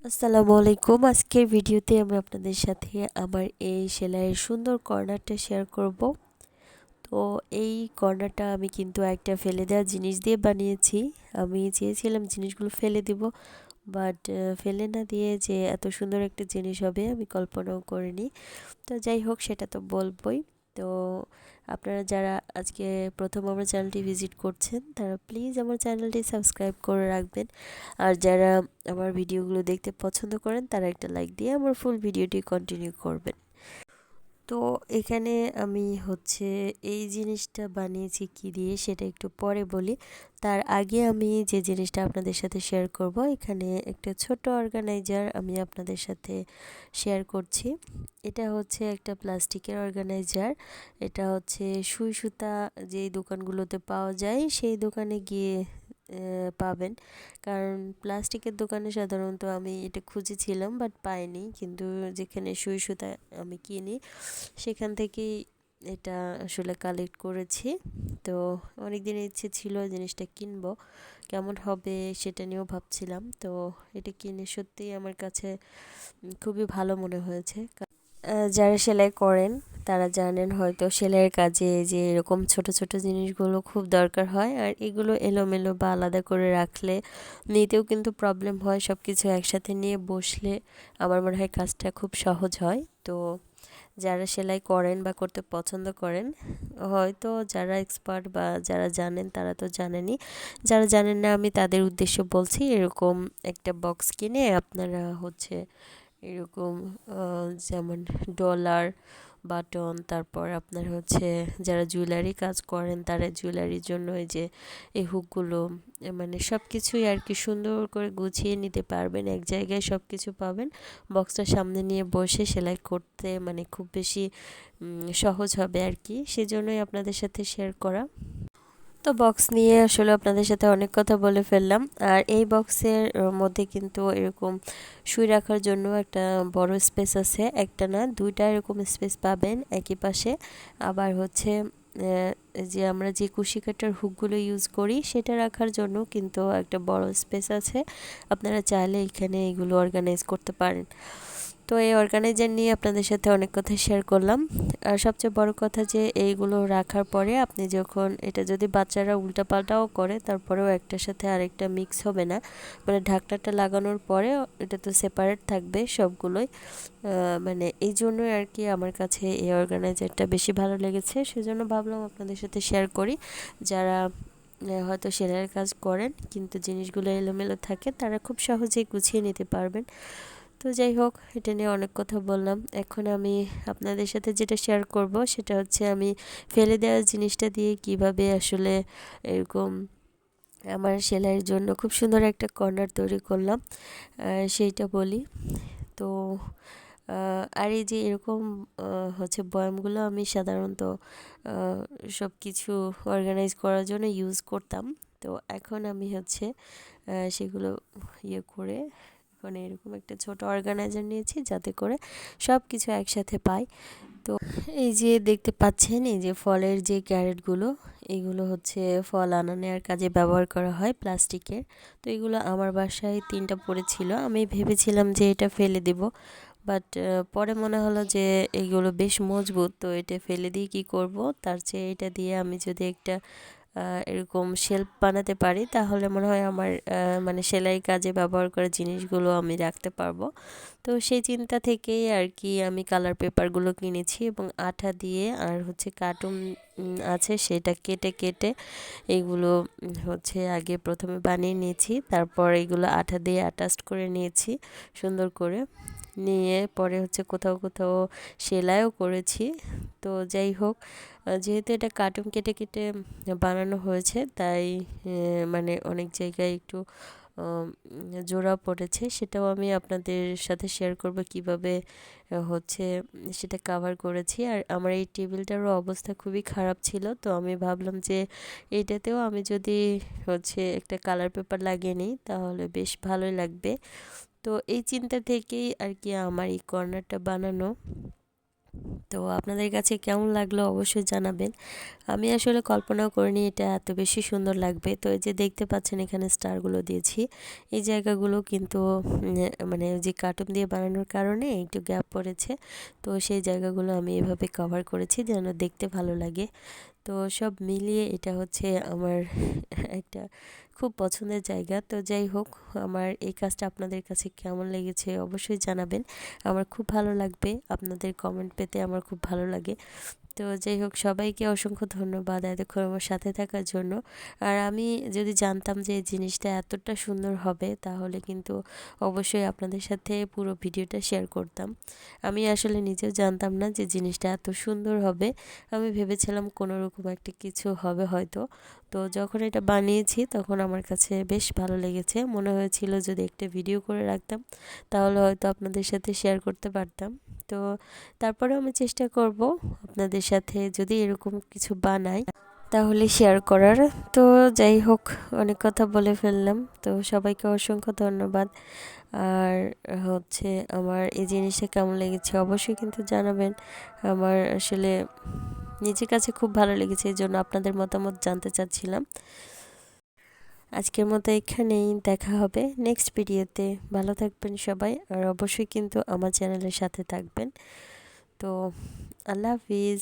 আসসালামু আলাইকুম। আজকের ভিডিওতে আমি আপনাদের সাথে আমার এই সেলাইয়ের সুন্দর কর্নারটা শেয়ার করব। তো এই কর্নারটা আমি কিন্তু একটা ফেলে দেওয়া জিনিস দিয়ে বানিয়েছি। আমি চেয়েছিলাম জিনিসগুলো ফেলে দিব, বাট ফেলে না দিয়ে যে এত সুন্দর একটা জিনিস হবে আমি কল্পনাও করিনি। তো যাই হোক, সেটা তো বলবই। তো আপনারা যারা আজকে প্রথম আমার চ্যানেলটি ভিজিট করছেন তারা প্লিজ আমার চ্যানেলটি সাবস্ক্রাইব করে রাখবেন। আর যারা আমার ভিডিওগুলো দেখতে পছন্দ করেন তারা একটা লাইক দিয়ে আমার ফুল ভিডিওটি কন্টিনিউ করবেন। তো এখানে আমি এই জিনিসটা বানিয়েছি কি দিয়ে সেটা একটু পরে বলি। তার আগে আমি যে জিনিসটা আপনাদের সাথে শেয়ার করব, এখানে একটা ছোট অর্গানাইজার আমি আপনাদের সাথে শেয়ার করছি। এটা হচ্ছে একটা প্লাস্টিকের অর্গানাইজার। এটা হচ্ছে সুই সুতা যেই দোকানগুলোতে পাওয়া যায় সেই দোকানে গিয়ে পাবেন। কারণ প্লাস্টিকের দোকানে সাধারণত আমি এটা খুঁজেছিলাম বাট পাইনি, কিন্তু যেখানে সুই সুতা আমি কিনি সেখান থেকেই এটা আসলে কালেক্ট করেছি। তো অনেক দিনের ইচ্ছে ছিল জিনিসটা কিনবো, কেমন হবে সেটা নিয়েও ভাবছিলাম। তো এটা কিনে সত্যিই আমার কাছে খুবই ভালো মনে হয়েছে। যারা সেলাই করেন তারা জানেন হয়তো সেলাইয়ের কাজে যে এরকম ছোট ছোট জিনিসগুলো খুব দরকার হয়, আর এগুলো এলোমেলো বা আলাদা করে রাখলে নিতেও কিন্তু প্রবলেম হয়। সব কিছু একসাথে নিয়ে বসলে আমার মনে হয় কাজটা খুব সহজ হয়। তো যারা সেলাই করেন বা করতে পছন্দ করেন, হয়তো যারা এক্সপার্ট বা যারা জানেন তারা তো জানেনই, যারা জানেন না আমি তাদের উদ্দেশ্য বলছি। এরকম একটা বক্স কিনে আপনারা এরকম যেমন ডলার, বাটন, তারপর আপনার যারা জুয়েলারি কাজ করেন তারা জুয়েলারির জন্য এই যে এই হুকগুলো, মানে সব কিছুই আর কি সুন্দর করে গুছিয়ে নিতে পারবেন। এক জায়গায় সব কিছু পাবেন। বক্সটা সামনে নিয়ে বসে সেলাই করতে মানে খুব বেশি সহজ হবে আর কি, সেজন্যই আপনাদের সাথে শেয়ার করা। তো বক্স নিয়ে আসলে আপনাদের সাথে অনেক কথা বলে ফেললাম। আর এই বক্সের মধ্যে কিন্তু এরকম শুই রাখার জন্য একটা বড় স্পেস আছে, একটা না দুইটা এরকম স্পেস পাবেন একই পাশে। আবার যে আমরা যে কুশি কাটার হুকগুলো ইউজ করি সেটা রাখার জন্য কিন্তু একটা বড় স্পেস আছে। আপনারা চাইলে এখানে এগুলো অর্গানাইজ করতে পারেন। তো এই অর্গানাইজার নিয়ে আপনাদের সাথে অনেক কথা শেয়ার করলাম। আর সবচেয়ে বড় কথা যে এইগুলো রাখার পরে আপনি যখন এটা যদি বাচ্চারা উল্টাপাল্টাও করে তারপরেও একটার সাথে আরেকটা মিক্স হবে না, মানে ঢাকনাটা লাগানোর পরে এটা তো সেপারেট থাকবে সবগুলোই। মানে এই জন্যই আর কি আমার কাছে এই অর্গানাইজারটা বেশি ভালো লেগেছে, সেজন্য ভাবলাম আপনাদের সাথে শেয়ার করি। যারা হয়তো সেলাইয়ের কাজ করেন কিন্তু জিনিসগুলো এলোমেলো থাকে তারা খুব সহজেই গুছিয়ে নিতে পারবেন। তো যাই হোক, এটা নিয়ে অনেক কথা বললাম। এখন আমি আপনাদের সাথে যেটা শেয়ার করব সেটা হচ্ছে আমি ফেলে দেওয়া জিনিসটা দিয়ে কিভাবে আসলে এরকম আমার সেলাইয়ের জন্য খুব সুন্দর একটা কর্নার তৈরি করলাম, সেইটা বলি। তো আর এই যে এরকম বয়ামগুলো আমি সাধারণত সব কিছু অর্গানাইজ করার জন্য ইউজ করতাম। তো এখন আমি সেগুলো ইয়ে করে এখন এরকম একটা ছোট অর্গানাইজার নিয়েছি যাতে করে সব কিছু একসাথে পাই। তো এই যে দেখতে পাচ্ছেন এই যে ফলের যে ক্যারেটগুলো, এগুলো ফল আনা নেওয়ার কাজে ব্যবহার করা হয় প্লাস্টিকের। তো এগুলো আমার বাসায় 3টা পড়েছিল, আমি ভেবেছিলাম যে এটা ফেলে দেব, বাট পরে মনে হলো যে এগুলো বেশ মজবুত, তো এটা ফেলে দিয়ে কী করব, তার চেয়ে এটা দিয়ে আমি যদি একটা এরকম শেলফ বানাতে পারি তাহলে মনে হয় আমার মানে সেলাই কাজে ব্যবহার করা জিনিসগুলো আমি রাখতে পারবো। তো সেই চিন্তা থেকেই আর কি আমি কালার পেপারগুলো কিনেছি এবং আঠা দিয়ে আর কার্টুন আছে সেটা কেটে কেটে এগুলো আগে প্রথমে বানিয়ে নিয়েছি, তারপর এগুলো আঠা দিয়ে অ্যাটাচড করে নিয়েছি সুন্দর করে। নিয়ে পরে কোথাও কোথাও সেলাইও করেছি। তো যাই হোক, যেহেতু এটা কার্টুন কেটে কেটে বানানো হয়েছে তাই মানে অনেক জায়গায় একটু জোড়া পড়েছে, সেটাও আমি আপনাদের সাথে শেয়ার করব কিভাবে সেটা কাভার করেছি। আর আমার এই টেবিলটারও অবস্থা খুবই খারাপ ছিল, তো আমি ভাবলাম যে এইটাতেও আমি যদি একটা কালার পেপার লাগিয়ে নিই তাহলে বেশ ভালোই লাগবে। তো এই চিন্তা থেকেই আর কি আমার এই কর্নারটা বানানো। তো আপনাদের কাছে কেমন লাগলো অবশ্যই জানাবেন। আমি আসলে কল্পনাও করিনি এটা এত বেশি সুন্দর লাগবে। তো এই যে দেখতে পাচ্ছেন এখানে স্টারগুলো দিয়েছি। এই জায়গাগুলো কিন্তু মানে যে কার্টুন দিয়ে বানানোর কারণে একটু গ্যাপ পড়েছে। তো সেই জায়গাগুলো আমি এভাবে কভার করেছি যেন দেখতে ভালো লাগে। তো সব মিলিয়ে এটা হচ্ছে আমার একটা খুব পছন্দের জায়গা। তো যাই হোক, আমার এই কাজটা আপনাদের কাছে কেমন লেগেছে অবশ্যই জানাবেন। আমার খুব ভালো লাগবে, আপনাদের কমেন্ট পেতে আমার খুব ভালো লাগে। তো যাই হোক, সবাইকে অসংখ্য ধন্যবাদ এতক্ষণ আমার সাথে থাকার জন্য। আর আমি যদি জানতাম যে এই জিনিসটা এতটা সুন্দর হবে তাহলে কিন্তু অবশ্যই আপনাদের সাথে পুরো ভিডিওটা শেয়ার করতাম। আমি আসলে নিজেও জানতাম না যে জিনিসটা এত সুন্দর হবে। আমি ভেবেছিলাম কোনো রকম একটা কিছু হবে হয়তো। তো যখন এটা বানিয়েছি তখন আমার কাছে বেশ ভালো লেগেছে। মনে হয়েছিল যদি একটা ভিডিও করে রাখতাম তাহলে হয়তো আপনাদের সাথে শেয়ার করতে পারতাম। তো তারপরেও আমি চেষ্টা করব আপনাদের সাথে যদি এরকম কিছু বানাই তাহলে শেয়ার করার। তো যাই হোক, অনেক কথা বলে ফেললাম। তো সবাইকে অসংখ্য ধন্যবাদ। আর হচ্ছে আমার এই জিনিসটা কেমন লেগেছে অবশ্যই কিন্তু জানাবেন। আমার আসলে নিজের কাছে খুব ভালো লেগেছে, এই জন্য আপনাদের মতামত জানতে চাচ্ছিলাম। আজকের মতো এখানেই, দেখা হবে নেক্সট ভিডিওতে। ভালো থাকবেন সবাই, আর অবশ্যই কিন্তু আমার চ্যানেলের সাথে থাকবেন। তো আল্লাহ হাফিজ।